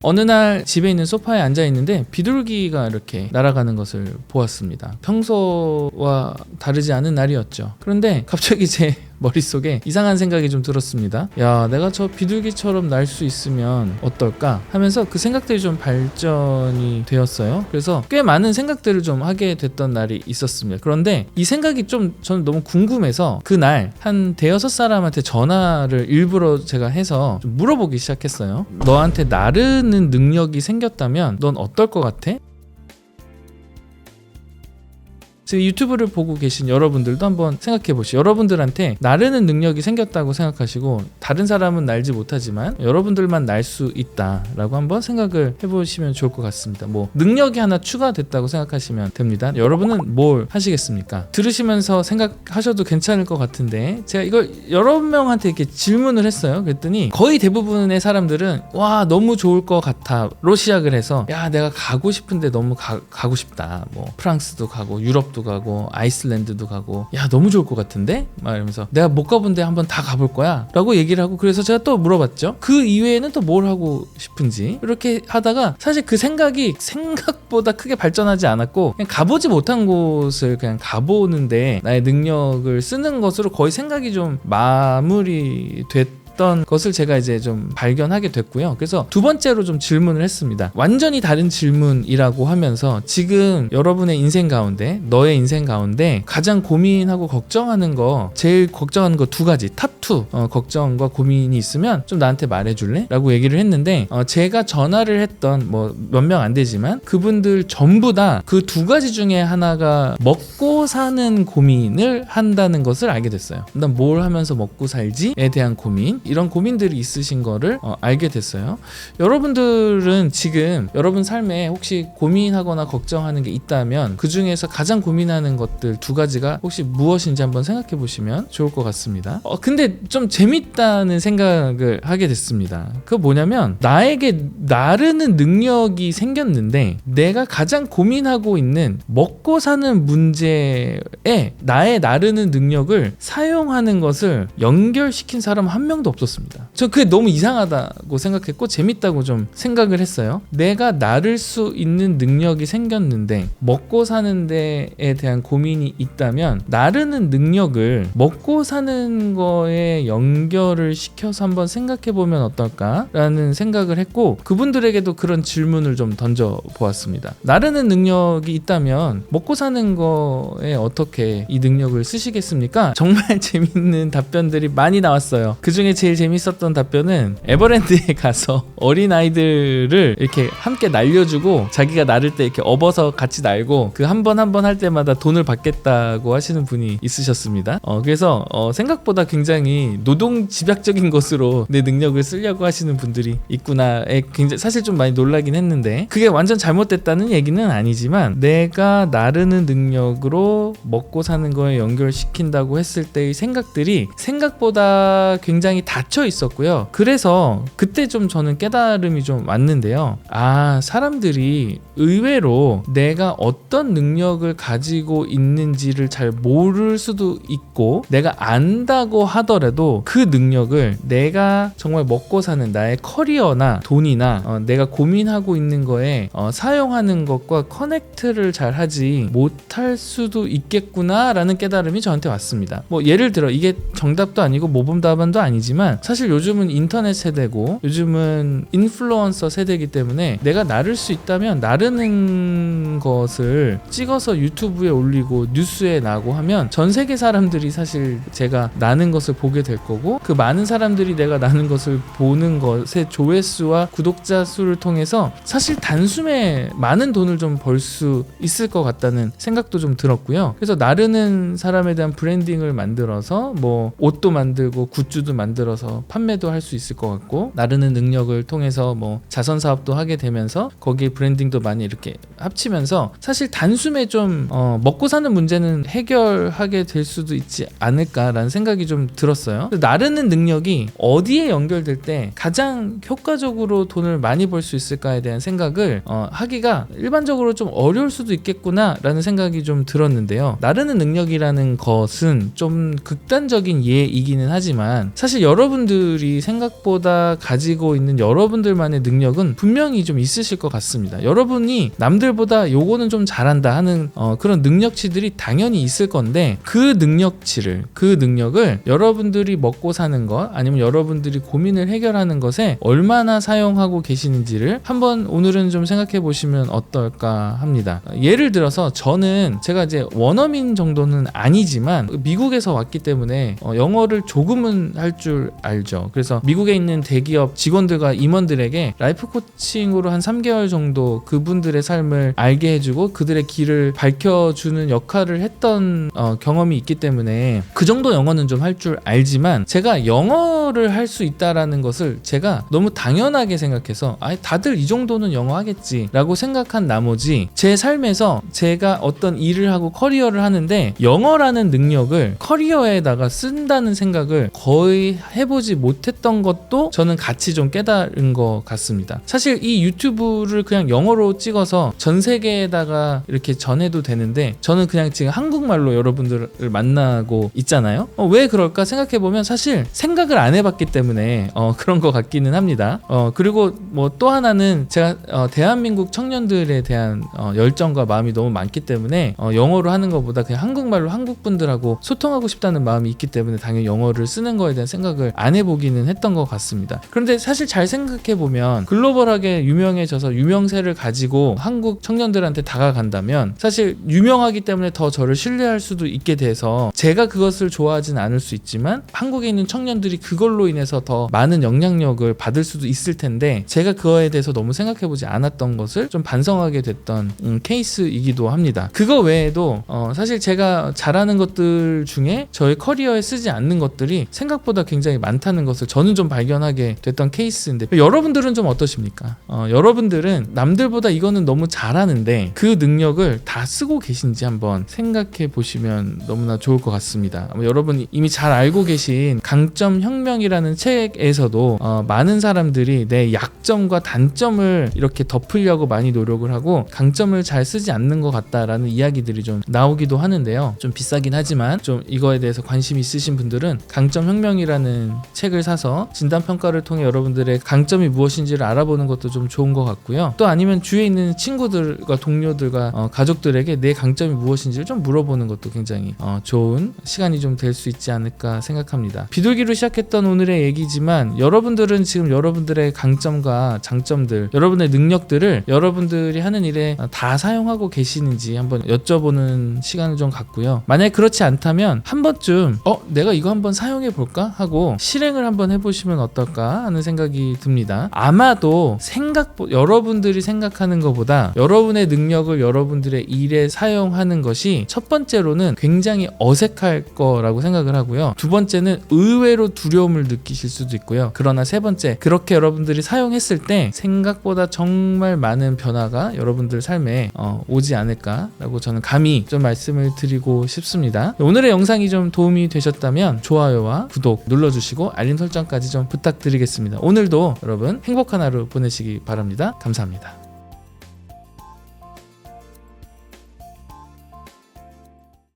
어느 날 집에 있는 소파에 앉아 있는데 비둘기가 이렇게 날아가는 것을 보았습니다. 평소와 다르지 않은 날이었죠. 그런데 갑자기 제 머릿속에 이상한 생각이 좀 들었습니다. 야, 내가 저 비둘기처럼 날 수 있으면 어떨까 하면서 그 생각들이 좀 발전이 되었어요. 그래서 꽤 많은 생각들을 좀 하게 됐던 날이 있었습니다. 그런데 이 생각이 좀 저는 너무 궁금해서 그날 한 대여섯 사람한테 전화를 일부러 제가 해서 좀 물어보기 시작했어요. 너한테 나르는 능력이 생겼다면 넌 어떨 것 같아? 지금 유튜브를 보고 계신 여러분들도 한번 생각해 보시죠. 여러분들한테 나르는 능력이 생겼다고 생각하시고 다른 사람은 날지 못하지만 여러분들만 날 수 있다라고 한번 생각을 해보시면 좋을 것 같습니다. 뭐 능력이 하나 추가됐다고 생각하시면 됩니다. 여러분은 뭘 하시겠습니까? 들으시면서 생각하셔도 괜찮을 것 같은데 제가 이걸 여러 명한테 이렇게 질문을 했어요. 그랬더니 거의 대부분의 사람들은 와 너무 좋을 것 같아로 시작을 해서 야 내가 가고 싶은데 너무 가고 싶다. 뭐 프랑스도 가고 유럽도 가고 아이슬란드도 가고 야 너무 좋을 것 같은데? 막 이러면서 내가 못 가본 데 한번 다 가볼 거야 라고 얘기를 하고 그래서 제가 또 물어봤죠. 그 이외에는 또 뭘 하고 싶은지. 이렇게 하다가 사실 그 생각이 생각보다 크게 발전하지 않았고 그냥 가보지 못한 곳을 그냥 가보는데 나의 능력을 쓰는 것으로 거의 생각이 좀 마무리됐 것을 제가 이제 좀 발견하게 됐고요. 그래서 두 번째로 좀 질문을 했습니다. 완전히 다른 질문이라고 하면서 지금 여러분의 인생 가운데 너의 인생 가운데 가장 고민하고 걱정하는 거 제일 걱정하는 거 두 가지 탑2 걱정과 고민이 있으면 좀 나한테 말해줄래? 라고 얘기를 했는데 제가 전화를 했던 뭐 몇 명 안 되지만 그분들 전부 다 그 두 가지 중에 하나가 먹고 사는 고민을 한다는 것을 알게 됐어요. 난 뭘 하면서 먹고 살지에 대한 고민 이런 고민들이 있으신 거를 알게 됐어요. 여러분들은 지금 여러분 삶에 혹시 고민하거나 걱정하는 게 있다면 그 중에서 가장 고민하는 것들 두 가지가 혹시 무엇인지 한번 생각해 보시면 좋을 것 같습니다. 근데 좀 재밌다는 생각을 하게 됐습니다. 그거 뭐냐면 나에게 나르는 능력이 생겼는데 내가 가장 고민하고 있는 먹고 사는 문제에 나의 나르는 능력을 사용하는 것을 연결시킨 사람 한 명도 없었습니다. 저 그게 너무 이상하다고 생각했고 재밌다고 좀 생각을 했어요. 내가 나를 수 있는 능력이 생겼는데 먹고 사는 데에 대한 고민이 있다면 나르는 능력을 먹고 사는 거에 연결을 시켜서 한번 생각해 보면 어떨까라는 생각을 했고 그분들에게도 그런 질문을 좀 던져 보았습니다. 나르는 능력이 있다면 먹고 사는 거에 어떻게 이 능력을 쓰시겠습니까? 정말 재밌는 답변들이 많이 나왔어요. 그 중에 제일 재밌었던 답변은 에버랜드에 가서 어린아이들을 이렇게 함께 날려주고 자기가 나를 때 이렇게 업어서 같이 날고 그 한 번 한 번 할 때마다 돈을 받겠다고 하시는 분이 있으셨습니다. 그래서 생각보다 굉장히 노동 집약적인 것으로 내 능력을 쓰려고 하시는 분들이 있구나에 굉장히 사실 좀 많이 놀라긴 했는데 그게 완전 잘못됐다는 얘기는 아니지만 내가 나르는 능력으로 먹고 사는 거에 연결시킨다고 했을 때의 생각들이 생각보다 굉장히 닫혀 있었고요. 그래서 그때 좀 저는 깨달음이 좀 왔는데요. 사람들이 의외로 내가 어떤 능력을 가지고 있는지를 잘 모를 수도 있고 내가 안다고 하더라도 그 능력을 내가 정말 먹고 사는 나의 커리어나 돈이나 내가 고민하고 있는 거에 사용하는 것과 커넥트를 잘 하지 못할 수도 있겠구나 라는 깨달음이 저한테 왔습니다. 뭐 예를 들어 이게 정답도 아니고 모범 답안도 아니지만 사실 요즘은 인터넷 세대고 요즘은 인플루언서 세대이기 때문에 내가 나를 수 있다면 나르는 것을 찍어서 유튜브에 올리고 뉴스에 나고 하면 전 세계 사람들이 사실 제가 나는 것을 보게 될 거고 그 많은 사람들이 내가 나는 것을 보는 것의 조회수와 구독자 수를 통해서 사실 단숨에 많은 돈을 좀 벌 수 있을 것 같다는 생각도 좀 들었고요. 그래서 나르는 사람에 대한 브랜딩을 만들어서 뭐 옷도 만들고 굿즈도 만들어서 판매도 할 수 있을 것 같고 나르는 능력을 통해서 뭐 자선 사업도 하게 되면서 거기에 브랜딩도 많이 이렇게 합치면서 사실 단숨에 좀 먹고 사는 문제는 해결하게 될 수도 있지 않을까라는 생각이 좀 들었어요. 나르는 능력이 어디에 연결될 때 가장 효과적으로 돈을 많이 벌 수 있을까에 대한 생각을 하기가 일반적으로 좀 어려울 수도 있겠구나라는 생각이 좀 들었는데요. 나르는 능력이라는 것은 좀 극단적인 예이기는 하지만 사실 여러 여러분들이 생각보다 가지고 있는 여러분들만의 능력은 분명히 좀 있으실 것 같습니다. 여러분이 남들보다 요거는 좀 잘한다 하는 그런 능력치들이 당연히 있을 건데 그 능력을 여러분들이 먹고 사는 것 아니면 여러분들이 고민을 해결하는 것에 얼마나 사용하고 계시는지를 한번 오늘은 좀 생각해 보시면 어떨까 합니다. 예를 들어서 제가 이제 원어민 정도는 아니지만 미국에서 왔기 때문에 영어를 조금은 할 줄 알죠. 그래서 미국에 있는 대기업 직원들과 임원들에게 라이프 코칭으로 한 3개월 정도 그분들의 삶을 알게 해주고 그들의 길을 밝혀주는 역할을 했던 경험이 있기 때문에 그 정도 영어는 좀 할 줄 알지만 제가 영어를 할 수 있다라는 것을 제가 너무 당연하게 생각해서 다들 이 정도는 영어 하겠지 라고 생각한 나머지 제 삶에서 제가 어떤 일을 하고 커리어를 하는데 영어라는 능력을 커리어에다가 쓴다는 생각을 거의 해보지 못했던 것도 저는 같이 좀 깨달은 것 같습니다. 사실 이 유튜브를 그냥 영어로 찍어서 전 세계에다가 이렇게 전해도 되는데 저는 그냥 지금 한국말로 여러분들을 만나고 있잖아요. 왜 그럴까 생각해보면 사실 생각을 안 해봤기 때문에 그런 것 같기는 합니다. 그리고 뭐 또 하나는 제가 대한민국 청년들에 대한 열정과 마음이 너무 많기 때문에 영어로 하는 것보다 그냥 한국말로 한국 분들하고 소통하고 싶다는 마음이 있기 때문에 당연히 영어를 쓰는 거에 대한 생각을 안 해보기는 했던 것 같습니다. 그런데 사실 잘 생각해보면 글로벌하게 유명해져서 유명세를 가지고 한국 청년들한테 다가간다면 사실 유명하기 때문에 더 저를 신뢰할 수도 있게 돼서 제가 그것을 좋아하진 않을 수 있지만 한국에 있는 청년들이 그걸로 인해서 더 많은 영향력을 받을 수도 있을 텐데 제가 그거에 대해서 너무 생각해보지 않았던 것을 좀 반성하게 됐던 케이스이기도 합니다. 그거 외에도 사실 제가 잘하는 것들 중에 저의 커리어에 쓰지 않는 것들이 생각보다 굉장히 많다는 것을 저는 좀 발견하게 됐던 케이스인데 여러분들은 좀 어떠십니까? 여러분들은 남들보다 이거는 너무 잘하는데 그 능력을 다 쓰고 계신지 한번 생각해 보시면 너무나 좋을 것 같습니다. 여러분이 이미 잘 알고 계신 강점 혁명이라는 책에서도 많은 사람들이 내 약점과 단점을 이렇게 덮으려고 많이 노력을 하고 강점을 잘 쓰지 않는 것 같다라는 이야기들이 좀 나오기도 하는데요. 좀 비싸긴 하지만 좀 이거에 대해서 관심이 있으신 분들은 강점 혁명이라는 책을 사서 진단평가를 통해 여러분들의 강점이 무엇인지를 알아보는 것도 좀 좋은 것 같고요. 또 아니면 주위에 있는 친구들과 동료들과 가족들에게 내 강점이 무엇인지를 좀 물어보는 것도 굉장히 좋은 시간이 좀 될 수 있지 않을까 생각합니다. 비둘기로 시작했던 오늘의 얘기지만 여러분들은 지금 여러분들의 강점과 장점들, 여러분의 능력들을 여러분들이 하는 일에 다 사용하고 계시는지 한번 여쭤보는 시간을 좀 갖고요. 만약에 그렇지 않다면 한 번쯤 내가 이거 한번 사용해 볼까 하고 실행을 한번 해보시면 어떨까 하는 생각이 듭니다. 아마도 여러분들이 생각하는 것보다 여러분의 능력을 여러분들의 일에 사용하는 것이 첫 번째로는 굉장히 어색할 거라고 생각을 하고요. 두 번째는 의외로 두려움을 느끼실 수도 있고요. 그러나 세 번째, 그렇게 여러분들이 사용했을 때 생각보다 정말 많은 변화가 여러분들 삶에 오지 않을까라고 저는 감히 좀 말씀을 드리고 싶습니다. 오늘의 영상이 좀 도움이 되셨다면 좋아요와 구독 눌러주시고 알림 설정까지 좀 부탁드리겠습니다. 오늘도 여러분 행복한 하루 보내시기 바랍니다. 감사합니다.